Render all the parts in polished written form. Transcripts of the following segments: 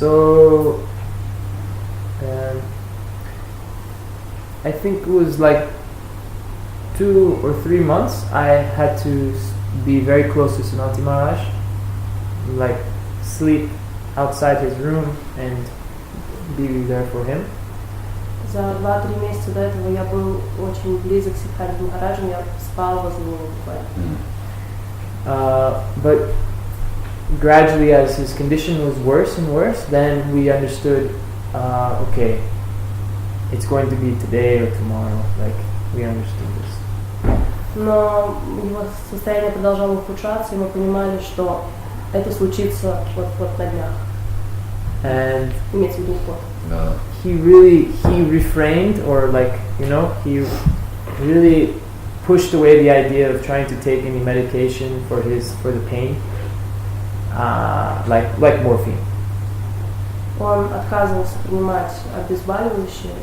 So I think it was like 2 or 3 months I had to be very close to Siddhanti Maharaj, like sleep outside his room and be there for him. За 2-3 месяца до этого я был очень близок к Сиддханти Махараджу, я спал возле него буквально. But gradually, as his condition was worse and worse, then we understood, okay, it's going to be today or tomorrow. Like, we understood this. Но его состояние продолжало ухудшаться, и мы понимали, что это случится вот на днях. And имеется в виду уход. He refrained, or like, he really pushed away the idea of trying to take any medication for the pain, like morphine. Он отказывался принимать обезболивающие,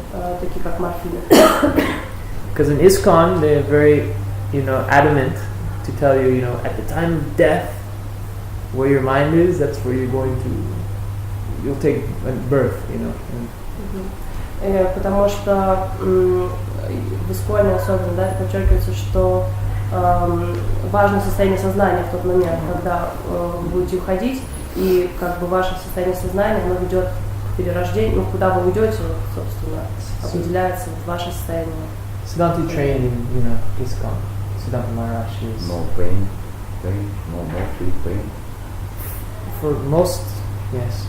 такие как морфин. Because in ISKCON they're very, adamant to tell you, at the time of death, where your mind is, that's where you'll take birth, Потому что в ИСККОНе особенно, подчеркивается, что важно состояние сознания в тот момент, когда вы будете уходить, и как бы ваше состояние сознания, оно ведет к перерождению, куда вы уйдете, собственно, определяется ваше состояние. Сиддханти trained in, ISKCON. Sиддhanti Maharaj is no pain, no feel pain. For most, yes.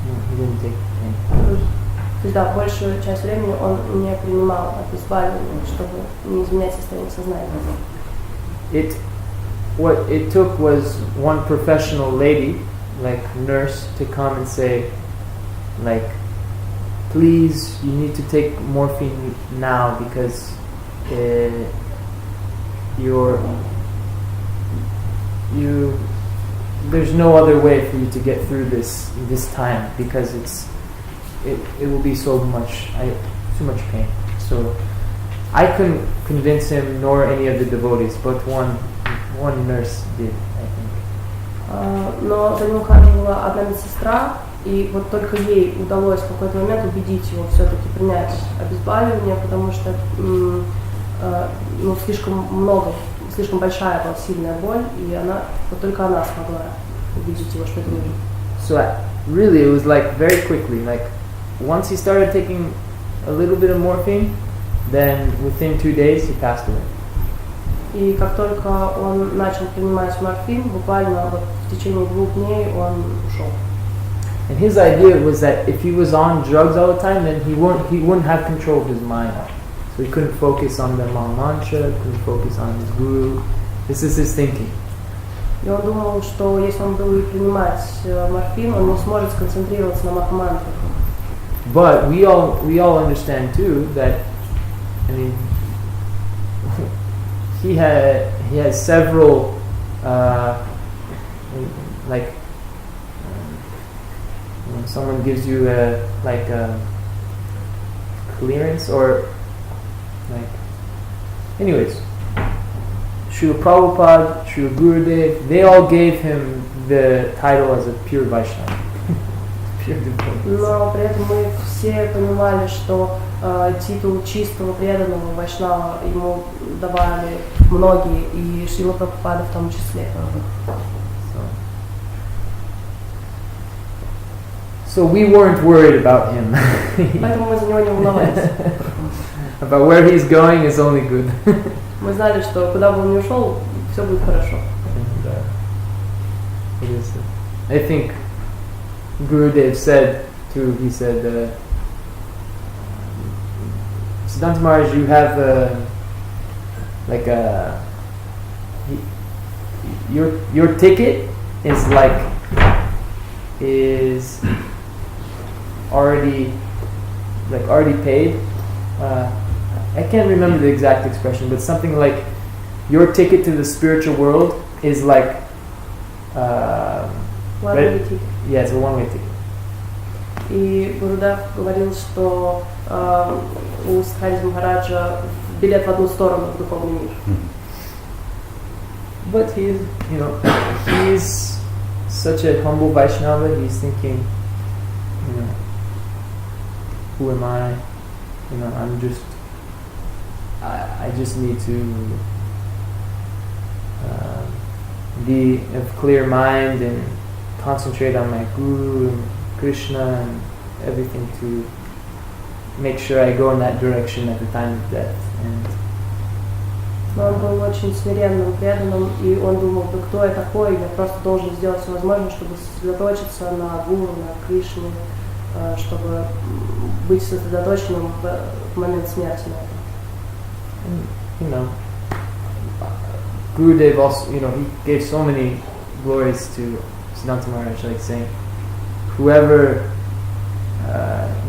No, he didn't take pain. То есть, да, большую часть времени он не принимал обезболивание, чтобы не изменять состояние сознания. What it took was one professional lady, like nurse, to come and say, like, please, you need to take morphine now because there's no other way for you to get through this time because it will be too much pain. So I couldn't convince him nor any of the devotees, but one nurse did, I think. Но за ним ухаживала одна медсестра, и вот только ей удалось в какой-то момент убедить его все-таки принять обезболивание, потому что слишком большая была сильная боль, и только она смогла убедить его, что это нужно. So really, it was like very quickly, like once he started taking a little bit of morphine, then within 2 days he passed away. И как только он начал принимать морфин, буквально вот в течение 2 дней он ушел. And his idea was that if he was on drugs all the time, then he wouldn't have control of his mind. So he couldn't focus on the mantra, couldn't focus on his guru. This is his thinking. И он думал, что если он будет принимать морфин, он не сможет сконцентрироваться на махамантре. But we all understand too that, I mean, he has several like when someone gives you a clearance or like, anyways, Srila Prabhupada, Srila Gurudev, they all gave him the title as a pure Vaishnava. Но при этом мы все понимали, что титул чистого преданного Вайшнава ему давали многие, и Шрила Прабхупада в том числе. So we weren't worried about him. Поэтому мы за него не волновались. About where he's going is only good. Мы знали, что куда бы он ни ушел, все будет хорошо. I think Gurudev said too. He said, Siddhanti Maharaj, you have your ticket is already paid. I can't remember the exact expression, but something like your ticket to the spiritual world is like one-way ticket. Yeah, it's a one-way ticket. И Гурудев говорил, что у Сиддханти Махараджа билет в одну сторону в духовный мир. But he's such a humble Vaishnava. He's thinking, you know, who am I? You know, I just need to be of clear mind and concentrate on my Guru and Krishna and everything to make sure I go in that direction at the time of death. And но он был очень смиренным, преданным, и он думал, да кто я такой, я просто должен сделать все возможное, чтобы сосредоточиться на Гуру, на Кришне, чтобы быть сосредоточенным в момент смерти. And, you know, Gurudev also, you know, he gave so many glories to Siddhanta Mахрадже, like saying, whoever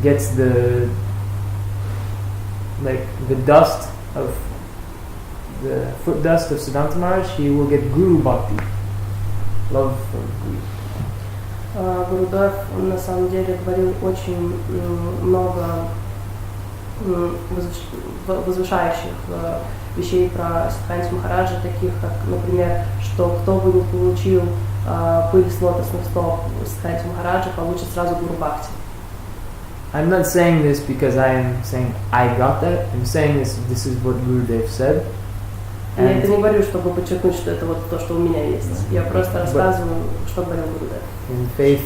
gets the dust of the foot dust of Siddhanta Mахрадже, he will get Guru Bhakti, love for Guru. Гурудев на самом деле говорил очень много возвышающих вещей про Сиддханти Махраджа, таких как, например, что кто бы не получил пыль с лотосных стоп Сиддханти Махраджа, получит сразу Гуру Бхакти. I'm not saying this because I am saying I got that. I'm saying this is what Gurudev said. Я это не говорю, чтобы подчеркнуть, что это вот то, что у меня есть. Я просто рассказываю, что говорил Гурудев. And faith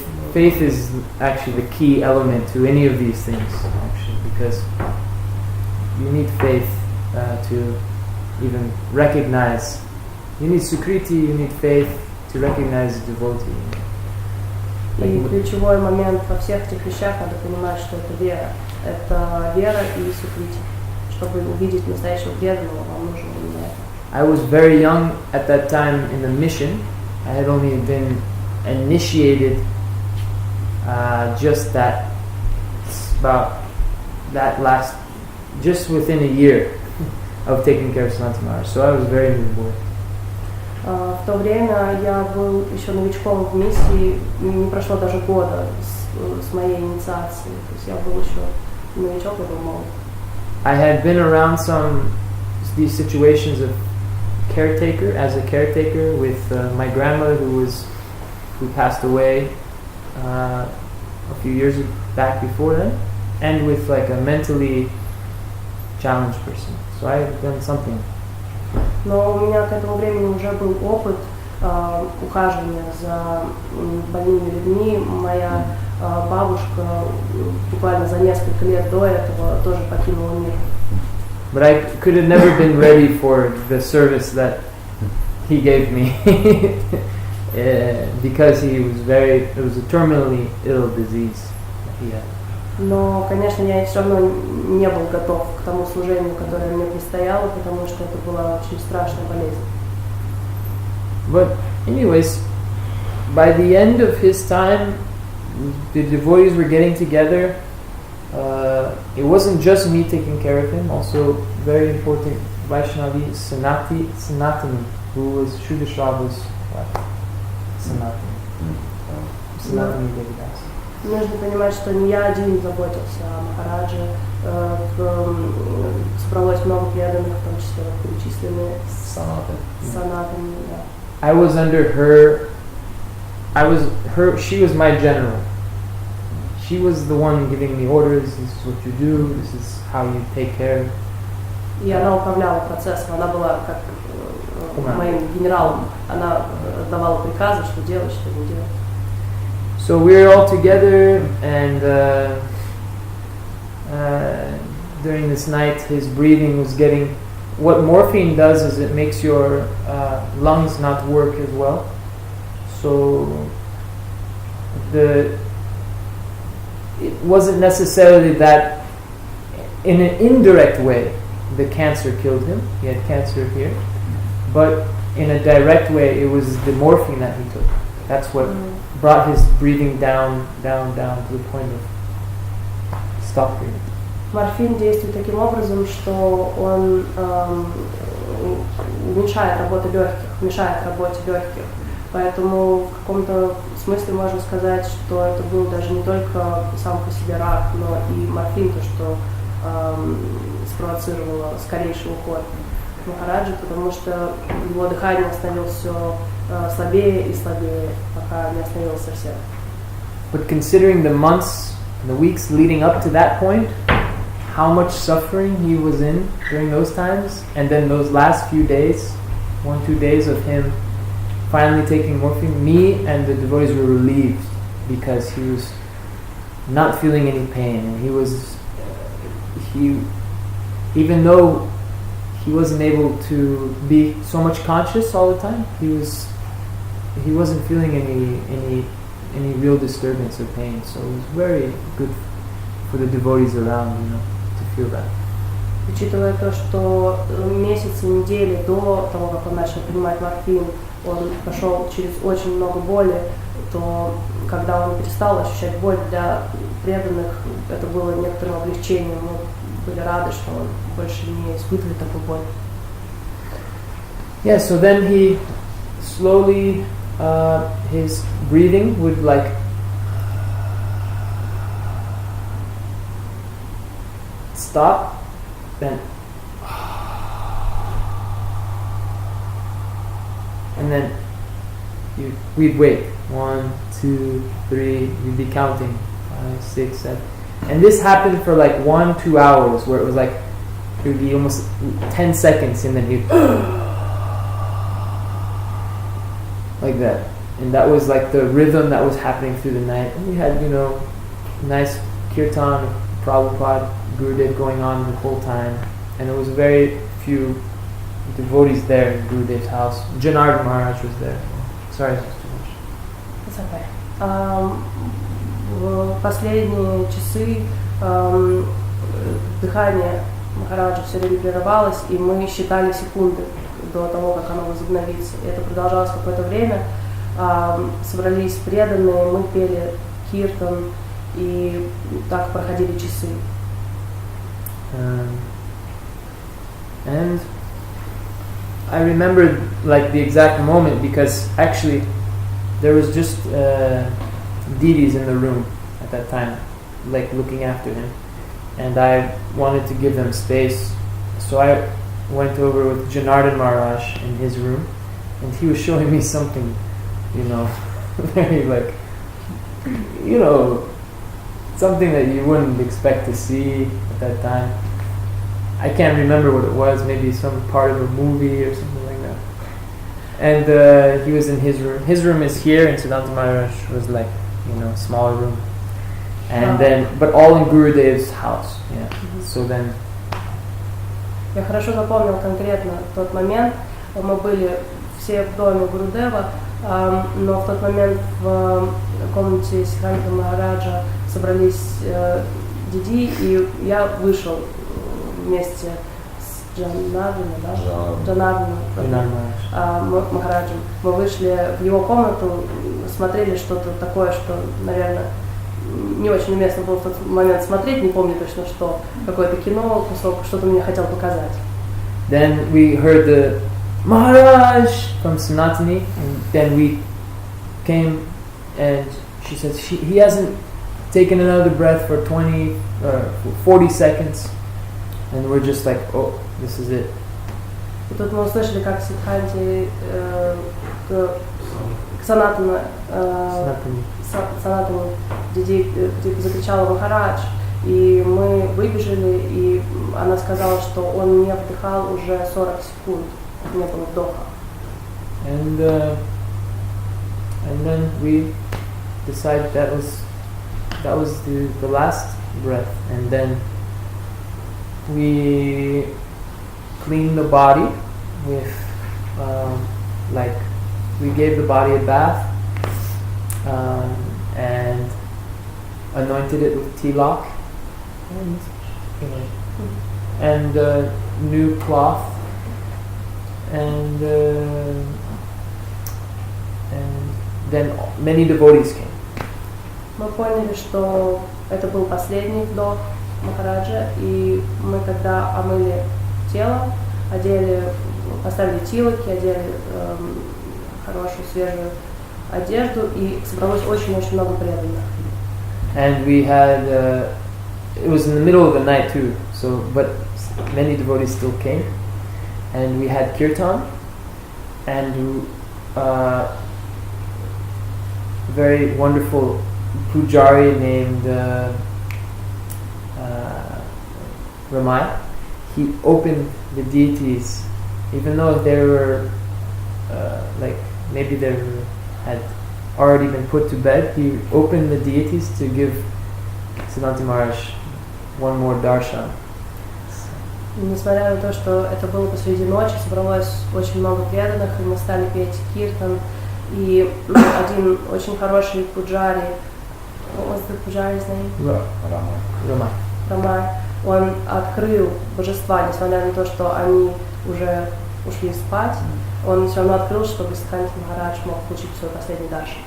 is actually the key element to any of these things, actually, because you need faith to even recognize. You need sukriti, you need faith to recognize the devotee. И ключевой момент во всех этих вещах надо понимать, что это вера. Это вера и сукрити. Чтобы увидеть настоящего преданного, вам нужно именно это. I was very young at that time in the mission. I had only been initiated just within a year of taking care of Siddhanta Mахрадже. So I was very new boy. В то время я был еще новичком в миссии, не прошло даже года с моей инициации. То есть я был еще новичок, я был молод. I had been around these situations of as a caretaker with my grandmother who passed away a few years back before then, and with like a mentally challenged person. So I had done something. Но у меня к этому времени уже был опыт ухаживания за больными людьми. Моя бабушка буквально за несколько лет до этого тоже покинула мир. But I could have never been ready for the service that he gave me because it was a terminally ill disease that he had. Но, конечно, я все равно не был готов к тому служению, которое мне предстояло, потому что это была очень страшная болезнь. But anyways, by the end of his time, the devotees were getting together. It wasn't just me taking care of him, also very important Vaishnavi Sanatani, who was Shuddhashrava's wife. Sanatani Devidas. Нужно понимать, что не я один заботился о Махарадже, собралось много преданных, в том числе перечисленные Санатани. I was under her. She was my general. She was the one giving me orders. This is what you do. This is how you take care. И она управляла процессом. Она была как моим генералом. Она давала приказы, что делать, что не делать. So we were all together, and during this night, his breathing was getting. What morphine does is it makes your lungs not work as well. So it wasn't necessarily that in an indirect way the cancer killed him. He had cancer here. But in a direct way, it was the morphine that he took. That's what brought his breathing down to the point of stop breathing. Морфин действует таким образом, что он уменьшает работу легких, мешает работе легких. Поэтому в каком-то смысле можно сказать, что это был даже не только сам по себе рак, но и морфин, то, что спровоцировало скорейший уход Махараджи, потому что его дыхание становилось все слабее и слабее, пока не остановилось совсем. But considering the months in the weeks leading up to that point, how much suffering he was in during those times, and then those last few days, 1-2 days of him finally taking morphine, me and the devotees were relieved because he was not feeling any pain, and even though he wasn't able to be so much conscious all the time, he wasn't feeling any real disturbance or pain. So it was very good for the devotees around, to feel that. Учитывая то, что месяцы, недели до того, как он начал принимать морфин, он пошел через очень много боли, то когда он перестал ощущать боль, для преданных это было некоторым облегчением. Мы были рады, что он больше не испытывает такую боль. Yeah, so then he slowly, his breathing would stop, then and then we'd wait. 1, 2, 3. We'd be counting 5, 6, 7, and this happened for 1-2 hours, where it was it would be almost 10 seconds, and then he'd like that, and that was the rhythm that was happening through the night. And we had nice kirtan, Prabhupada, Gurudev going on the whole time, and there was very few devotees there in Gurudev's house. Janardhan Maharaj was there. Sorry, It's okay. В последние часы дыхание Махараджа все время прерывалось, и мы считали секунды до того, как оно возобновится. И это продолжалось какое-то время. Собрались преданные, мы пели киртан, и так проходили часы. And I remembered the exact moment, because actually there was just deities in the room at that time, looking after him, and I wanted to give them space, so I went over with Janardhan Maharaj in his room, and he was showing me something, very something that you wouldn't expect to see at that time. I can't remember what it was, maybe some part of a movie or something like that. And he was in his room. His room is here, and Siddhanta Maharaj was smaller room. And then, but all in Gurudev's house. Yeah. So then. Я хорошо запомнил конкретно тот момент. Мы были все в доме Гурудева, но в тот момент в комнате Сиддханти Махараджа собрались диди, и я вышел вместе с Джанардханом Махараджем. Мы вышли в его комнату, смотрели что-то такое, что, наверное, не очень уместно было в тот момент смотреть, не помню точно что, какое-то кино, кусок, что-то мне хотел показать. Then we heard the Maharaj from Sanatani, and then we came, and she said he hasn't taken another breath for 20 or 40 seconds, and we're just oh, this is it. И тут мы услышали, как Сиддханти Санатани Диди закричала Махарадж, и мы выбежали, и она сказала, что он не вдыхал уже 40 секунд, не было вдоха. And then we decided that was the last breath, and then we cleaned the body with we gave the body a bath and anointed it with tilak and new cloth, and then many devotees came. Мы поняли, что это был последний вдох Махараджа, и мы тогда омыли тело, поставили тилоки, одели хорошую свежую одежду, и собралось очень-очень много преданных. And we had, it was in the middle of the night too, but many devotees still came, and we had kirtan, and very wonderful pujari named Ramai, he opened the deities, even though they were like maybe they had already been put to bed. He opened the deities to give Siddhanti Maharaj one more darshan. Несмотря на то, что это было посреди ночи, собралось очень много преданных, и мы стали петь киртан, и один очень хороший пуджари, what was the pujari's name? Рамай. Он открыл божества, несмотря на то, что они уже ушли спать, он все равно открыл, чтобы Сиддханти Махарадж мог получить свой последний даршан.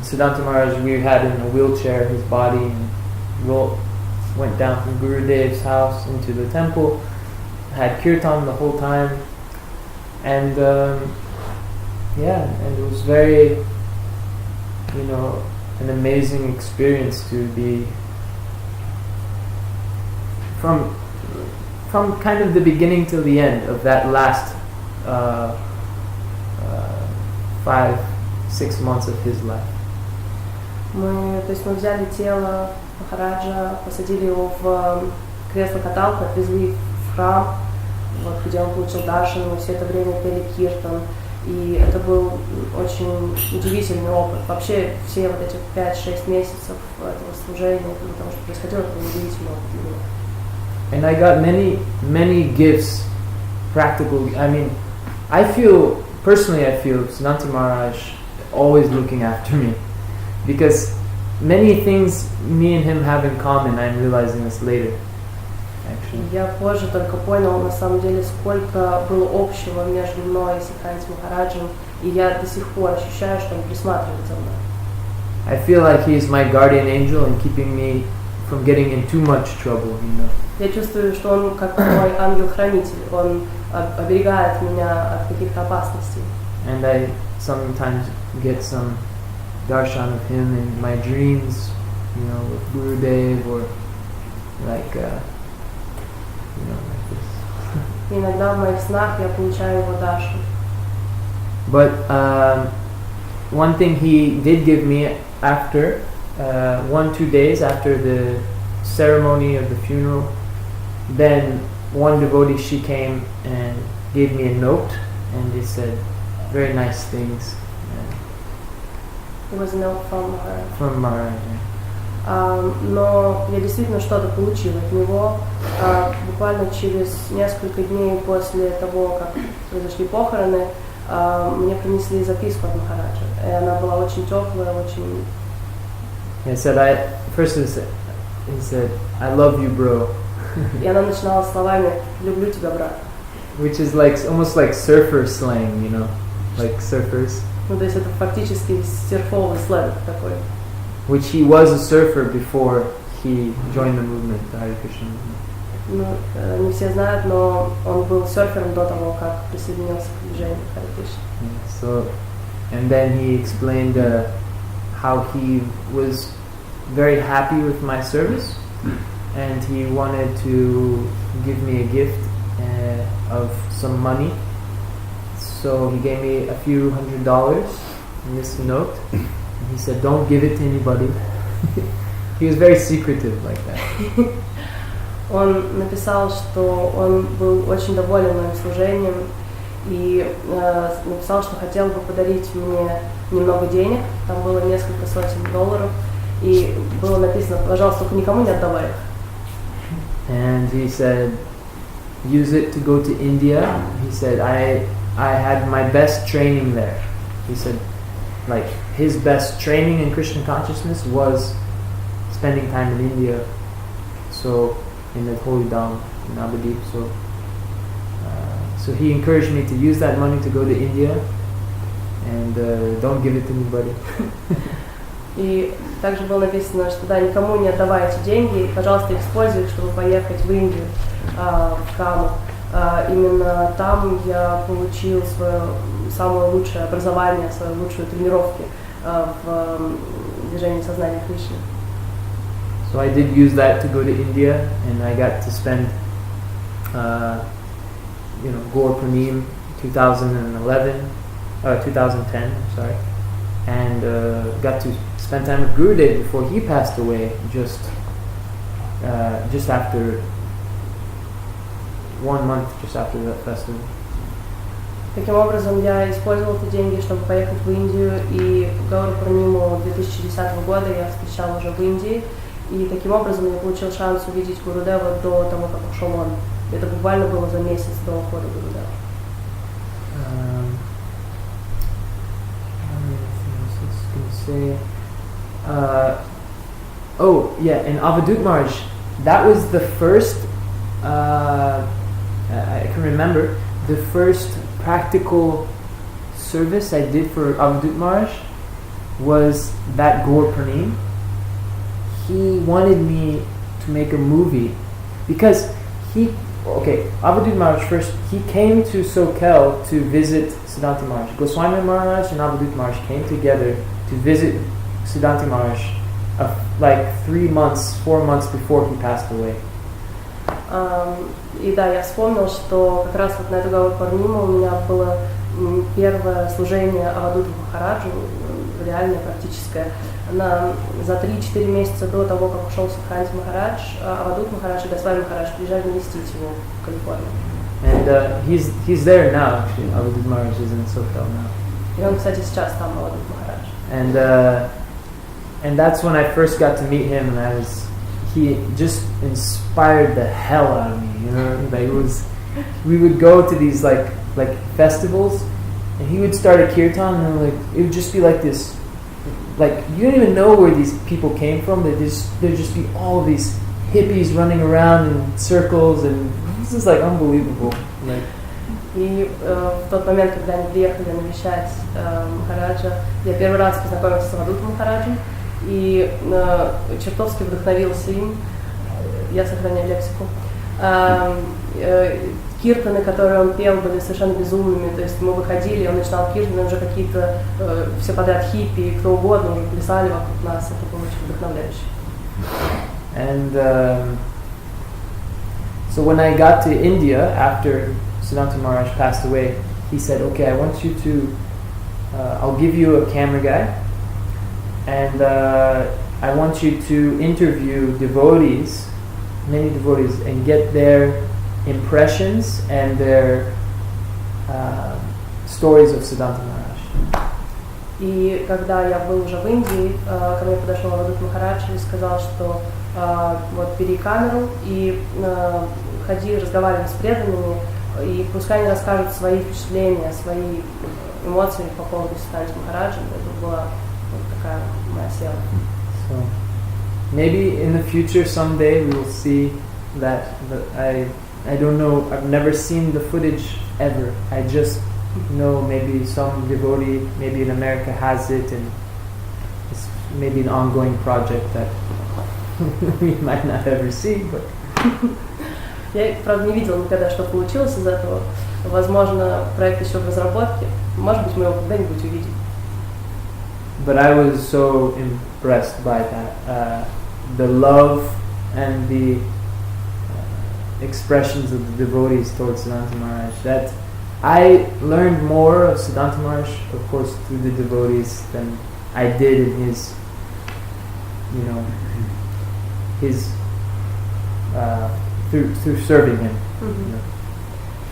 Sиддhanti Maharaj, we had in a wheelchair his body and went down from Gurudev's house into the temple, had kirtan the whole time, and and it was very, an amazing experience to be from kind of the beginning till the end of that last 5-6 months of his life. Мы взяли тело Махараджа, посадили его в кресло-каталку, отвезли в храм, где он получил даршан, мы все это время пели киртан. И это был очень удивительный опыт. Вообще все вот эти 5-6 месяцев этого служения, потому что происходило, это был удивительный опыт для меня. And I got many gifts, practical. I mean, I feel Siddhanti Maharaj always looking after me, because many things me and him have in common. I'm realizing this later, actually. Я позже только понял, на самом деле, сколько было общего между мной и Сиддханти Махараджем, и я до сих пор ощущаю, что он присматривает за мной. I feel like he is my guardian angel and keeping me from getting in too much trouble, Я чувствую, что он как мой ангел-хранитель, он оберегает меня от каких-то опасностей. And I sometimes get some darshan of him in my dreams, with Gurudev or like this. Иногда в моих снах я получаю его даршан. But one thing he did give me after 1-2 days after the ceremony of the funeral, then one devotee, she came and gave me a note, and it said very nice things. It was a note from Maharaj. From Maharaj. Но я действительно что-то получила от него. Буквально через несколько дней после того, как произошли похороны, мне принесли записку от Махараджа. И она была очень теплая, очень... He said, I love you, bro. И она начинала словами «люблю тебя, брат». Which is almost like surfer slang, like surfers. То есть это фактически серфовый сленг такой. Which he was a surfer before he joined the movement, the Hare Krishna movement. Не все знают, но он был серфером до того, как присоединился к движению Hare Krishna. So, and then he explained how he was very happy with my service, and he wanted to give me a gift of some money. So he gave me a few $100 in this note. And he said, "Don't give it to anybody." He was very secretive like that. Он написал, что он был очень доволен моим служением и написал, что хотел бы подарить мне немного денег. Там было несколько сотен $, и было написано: "Пожалуйста, только никому не отдавай их." And he said, "Use it to go to India." He said, I had my best training there. He said, like, his best training in Krishna consciousness was spending time in India. So, in the Holy Dham in Navadip. So he encouraged me to use that money to go to India, and don't give it to anybody. И также было написано, что да, никому не отдавайте деньги, пожалуйста, используй их, чтобы поехать в Индию, в Каму. Именно там я получил свое самое лучшее образование, свою лучшую тренировку в движении сознания Кришны. So I did use that to go to India, and I got to spend, Gaur Pranim 2010, sorry, and got to spend time with Gurudev before he passed away just just after 1 month, just after that festival. Таким образом, я использовал эти деньги, чтобы поехать в Индию, и Гауру Пурниму 2010 года я встречал уже в Индии, и таким образом я получил шанс увидеть Гурудева до того, как ушел он. Это буквально было за месяц до ухода Гурудева. Oh yeah, in Avadut Maharaj, that was the first, I can remember, the first practical service I did for Avadut Maharaj was that Gaur Pranim. He wanted me to make a movie because Avadut Maharaj first, he came to Sokel to visit Siddhanti Maharaj. Goswami Maharaj and Avadut Maharaj came together to visit Siddhanti Maharaj like 4 months before he passed away. И да, я вспомнил, что как раз вот на эту Гауру Пурниму у меня было первое служение Авадуту Махараджу, реальное, практическое. За 3-4 месяца до того, как ушел Сиддханти Махрадж, Авадут Махарадж и Госвами Махарадж приезжали навестить его в Калифорнии. And he's there now, actually. Avadut Maharaj is in SoCal now. И он, кстати, сейчас там, Авадут Махарадж. And that's when I first got to meet him, and he just inspired the hell out of me, you know. Like we would go to these like festivals, and he would start a kirtan, and it would just be like this, like you don't even know where these people came from. There'd just be all of these hippies running around in circles, and this is like unbelievable. Like. И в тот момент, когда они приехали навещать Махараджа, я первый раз познакомился с Авадутом Махараджем и чертовски вдохновился им. Я сохраняю лексику. Киртаны, которые он пел, были совершенно безумными. То есть мы выходили, он начинал киртаны, уже какие-то все подряд хиппи, кто угодно уже плясали вокруг нас. Это было очень вдохновляюще. And so when I got to India after Siddhanti Maharaj passed away, he said, okay, I want you to, I'll give you a camera guy, and I want you to interview devotees, many devotees, and get their impressions and their stories of Siddhanti Maharaj. И когда я был уже в Индии, ко мне подошел Авадут Махарадж и сказал, что вот бери камеру и ходи, разговаривай с преданными, и пускай они расскажут свои впечатления, свои эмоции по поводу Сиддханти Махараджа. Это была вот такая моя сила. So maybe in the future someday we will see that, but I don't know, I've never seen the footage ever. I just know maybe some devotee maybe in America has it, and it's maybe an ongoing project that we might not ever see, but Я, правда, не видел никогда, что получилось из этого. Возможно, проект еще в разработке. Может быть, мы его когда-нибудь увидим. But I was so impressed by that, the love and the expressions of the devotees towards Siddhanti Maharaj. That I learned more of Siddhanti Maharaj, of course, through the devotees than I did in his, his through serving him.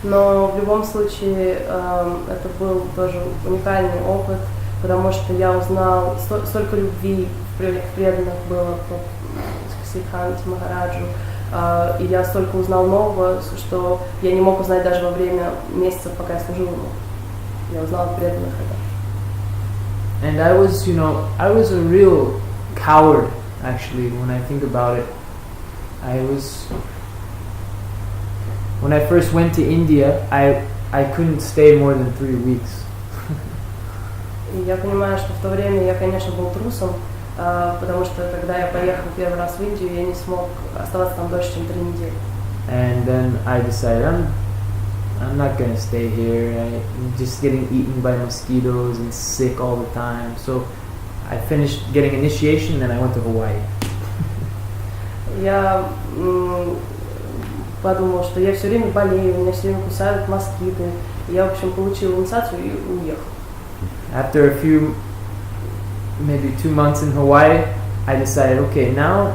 Но в любом случае это был тоже уникальный опыт, потому что я узнал столько любви в преданных было к Сиддханти Махараджу, и я столько узнал нового, что я не мог узнать даже во время месяцев, пока я служил ему. Я узнал от преданных это. And I was a real coward, actually, when I think about it. When I first went to India, I couldn't stay more than 3 weeks. И я понимаю, что в то время я, конечно, был трусом, потому что когда я поехал первый раз в Индию, я не смог оставаться там дольше, чем 3 недели. And then I decided I'm not gonna stay here. I'm just getting eaten by mosquitoes and sick all the time. So I finished getting initiation, and then I went to Hawaii. Я подумал, что я все время болею, меня все время кусают москиты. Я, в общем, получил инициацию и уехал. After a few, maybe 2 months in Hawaii, I decided, okay, now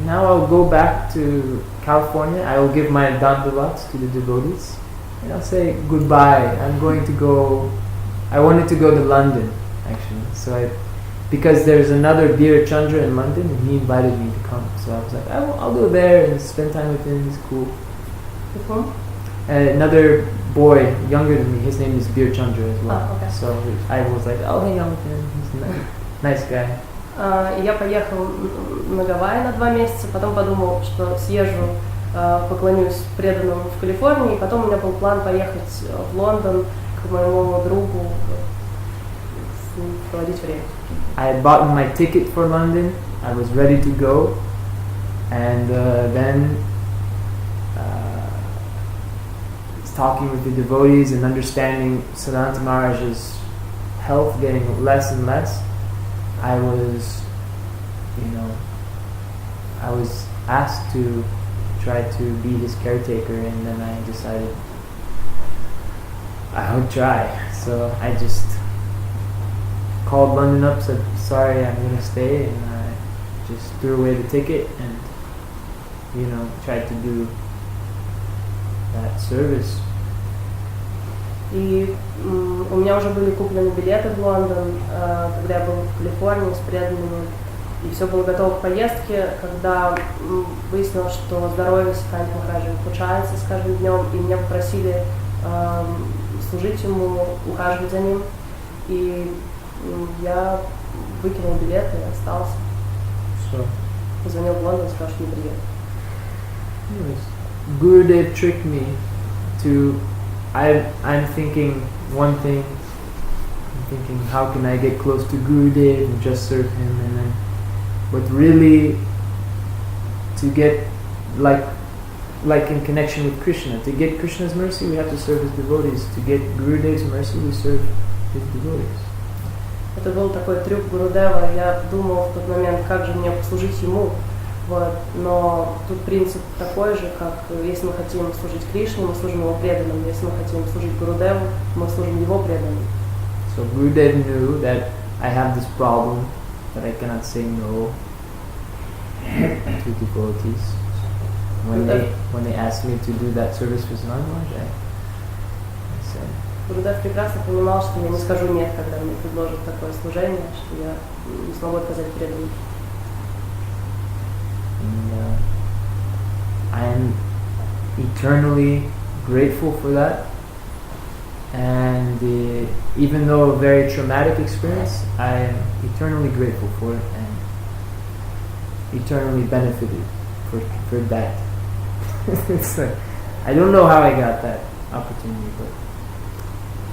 now I'll go back to California. I will give my dandavats to the devotees, and I'll say goodbye. I wanted to go to London, actually. Because there's another Bir Chandra in London, and he invited me to come. So I was like, I'll go there and spend time with him. He's cool. With whom? Another boy, younger than me. His name is Bir Chandra as well. Okay. So I was like, I'll hang out with him. He's a nice guy. Я поехал на Гавайи на 2 месяца, потом подумал, что съезжу, поклонюсь преданным в Калифорнии, и потом у меня был план поехать в Лондон к моему другу, проводить время. I had bought my ticket for London. I was ready to go, and then talking with the devotees and understanding Siddhanta Maharaj's health getting less and less, I was asked to try to be his caretaker, and then I decided I would try. So I just called London up, said sorry, I'm going to stay, and I just threw away the ticket and tried to do that service. И у меня уже были куплены билеты в Лондон, когда я был в Калифорнии с преданными, и все было готово к поездке, когда выяснилось, что здоровье Сиддханти Махраджи ухудшается с каждым днем, и меня попросили служить ему, ухаживать за ним, и я выкинул билет и остался. Позвонил в Лондон и сказал, что не приеду. Gurudev tricked me to. I'm thinking one thing. I'm thinking, how can I get close to Gurudev and just serve him, but really to get like in connection with Krishna. To get Krishna's mercy, we have to serve his devotees. To get Gurudev's mercy, we serve his devotees. Это был такой трюк Гурудева. Я думал в тот момент, как же мне послужить ему. Но тут принцип такой же, как если мы хотим служить Кришне, мы служим его преданным. Если мы хотим служить Гурудеву, мы служим его преданным. So Gurudev knew that I have this problem, that I cannot say no to devotees. When they asked me to do that service for Sidhanta Maharaj, I said. Гурудев прекрасно понимал, что я не скажу нет, когда мне предложат такое служение, что я не смогу отказать преданным. And I am eternally grateful for that. And even though a very traumatic experience, I am eternally grateful for it and eternally benefited for that. It's like, I don't know how I got that opportunity, but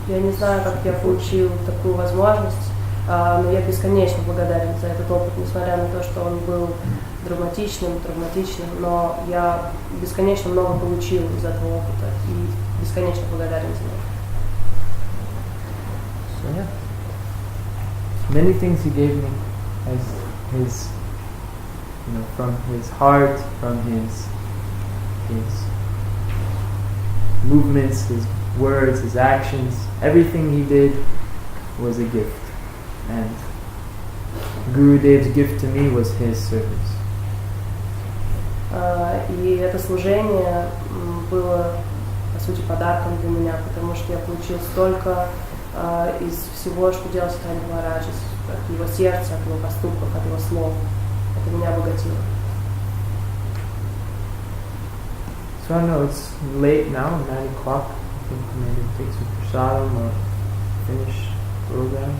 я не знаю, как я получил такую возможность, но я бесконечно благодарен за этот опыт, несмотря на то, что он был травматичным, но я бесконечно много получил из этого опыта и бесконечно благодарен за него. So yeah, many things he gave me as his, from his heart, from his movements, his words, his actions, everything he did was a gift. And Gurudev's gift to me was his service. И это служение было, по сути, подарком для меня, потому что я получил столько из всего, что делал Сиддханти Махрадж, от его сердца, от его поступков, от его слов. Это меня обогатило. So I know it's late now, 9 o'clock. I think maybe take some prasadam or finish program.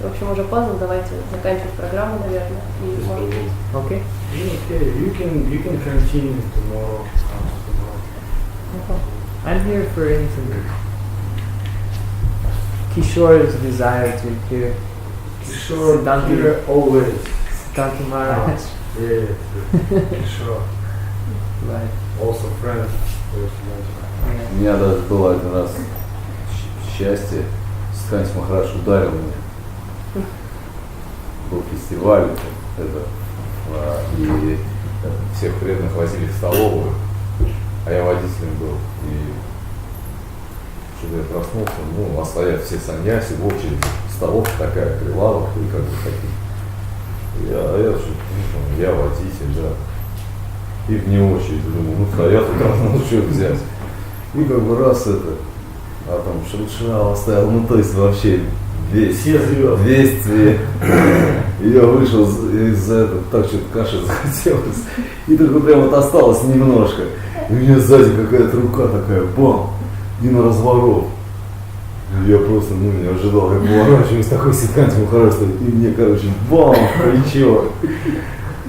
В общем, уже поздно, давайте заканчивать программу, наверное. И, может быть... Okay. Okay, you can continue tomorrow. I'm here for anything. Kishore's desire to hear Kishore, here always. Sidhanta Maharaj. Yeah, Kishore. Right. Also friend. У меня даже было один раз счастье, Сиддханти Махрадж ударил меня. Был фестиваль, и всех преданных возили в столовую, а я водителем был. И что-то я проснулся, а стоят все саньяси в очереди, столовка такая, прилавок, и как бы такие. Я водитель, да. И вне очереди думаю, ну стоят тут раз, надо что взять. И как бы раз это, а там шелшал стоял, ну то есть вообще весь цвет. И я вышел из-за этого, так что-то каши захотелось. И только прям вот осталось немножко. И у меня сзади какая-то рука такая, бам, и на разворот. И я просто, не ожидал, как поворачиваюсь, такой Сиддханти Махрадже стоит, и мне, короче, бам, в плечо.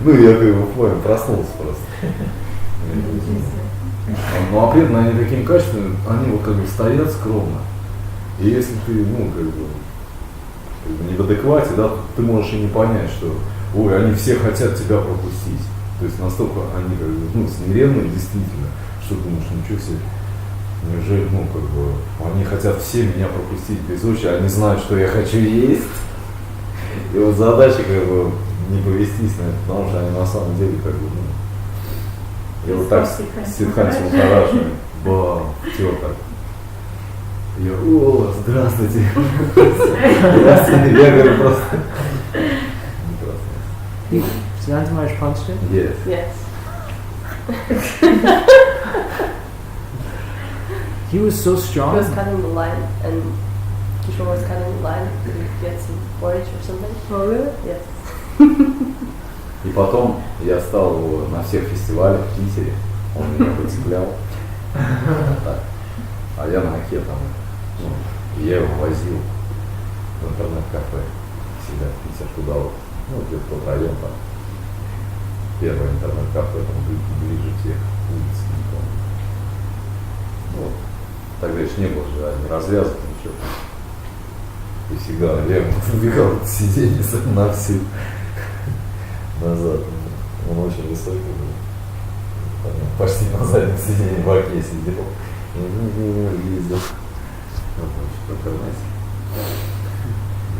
Ну, я как бы, понял, проснулся просто. Ну, а при этом они таким качественным, они вот как бы стоят скромно. И если ты, как бы не в адеквате, да, ты можешь и не понять, что, ой, они все хотят тебя пропустить. То есть настолько они как бы, смиренные действительно, что думаешь, ничего себе, неужели, как бы, они хотят все меня пропустить без очереди, они знают, что я хочу есть. И вот задача как бы не повестись на это, потому что они на самом деле как бы, и вот так Сиддханти Махрадже, бам, все так. Я, о, здравствуйте. Здравствуйте, я говорю просто. Siddhanta Maharaj punched it? Yes. Yes. He was so He strong. was cutting the line, and Kishore was cutting the line to get some porridge or something. Oh, really? Yes. И потом я стал его на всех фестивалях в Питере, он меня выцеплял. Так. А я на оке там, и я его возил в интернет-кафе всегда в Питер, туда вот, где-то тот район там. Первое интернет-кафе там ближе тех улиц, не помню. Вот. Тогда еще не было же ни развязок, ничего. И всегда я ему забегал сиденье на всю назад. Он очень высокий был. Почти на заднем сиденье в оке сидел. Ездил. Вот, в интернете.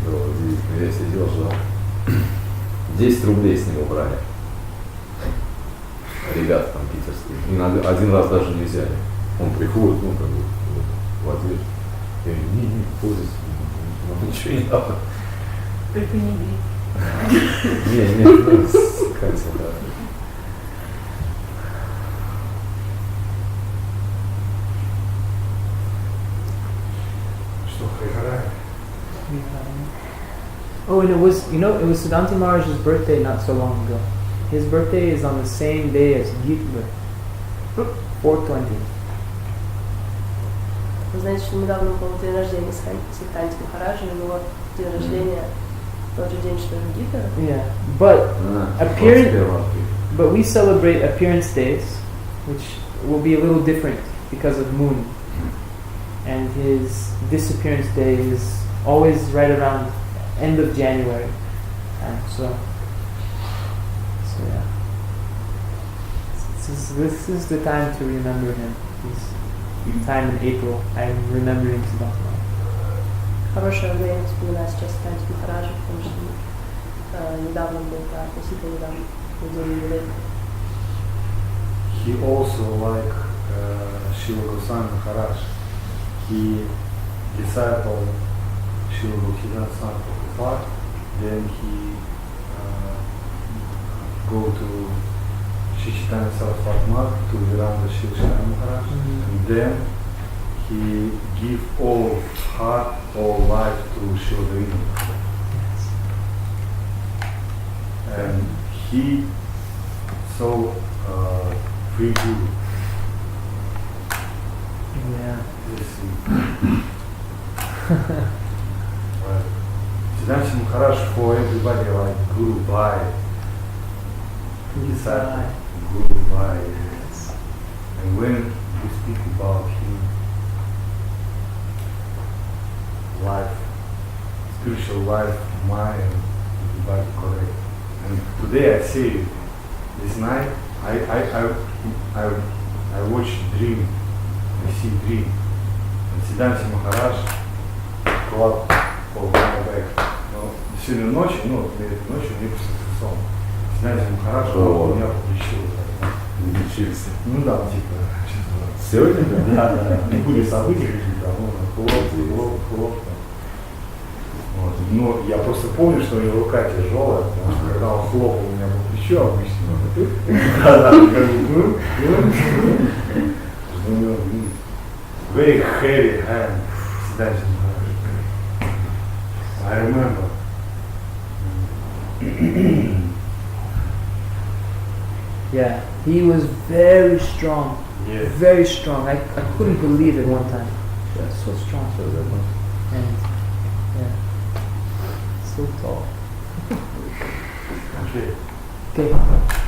Было удивительно. Я сидел, ждал. 10 рублей с него брали. Ребята там питерские. Иногда, один раз даже не взяли. Он приходит, как бы, в ответ. Я говорю, не, пользуйся, ничего не надо. Только не бей. Не, кажется, да. Что, Хайхарай? Oh, and it was Siddhanta Maharaj's birthday not so long ago. His birthday is on the same day as Gitva, 420. Вы знаете, что недавно был день рождения Сиддханти Махараджа, у него день рождения в тот же день, что и Гита. Yeah, but but we celebrate appearance days, which will be a little different because of moon. And his disappearance day is always right around end of January. So yeah. This is the time to remember him. His time in April, I'm remembering Siddhanta Maharaj. Хорошее время вспоминать сейчас Сиддханти Махараджа, потому что недавно был, относительно недавно, день юбилея. He also, like Srila Goswami Maharaj, he discipled Srila Bhaktivedanta Swami Prabhupada, then he go to Shri Chaitanya Saraswati Math to Viranda Sri Chaitanya Maharaj, and then he give all heart, all life to Srila Govinda. And he so free guru. Yeah. Siddhanta Maharaj for everybody like Guru Bhai. Disciple, Guru Bhai. And when we speak about him, life, spiritual life, mind, everybody correct. And today I say, this night I watch dream, I see dream. And Siddhanta Maharaj club for my back. Но сегодня ночью, перед ночью мне приснился сон. Сиддханти Махарадж меня подлечил. Лечился. Да, типа. Сегодня? Да. Не были события какие-то, хлоп. Вот. Но я просто помню, что у него рука тяжелая, потому что когда он хлопал меня по плечу обычно, у него very heavy hand. Сиддханти Махрадже. I remember. Yeah, he was very strong. Yes. Very strong. I couldn't believe it one time. Yeah, so strong. And yeah, so tall. Okay. Okay.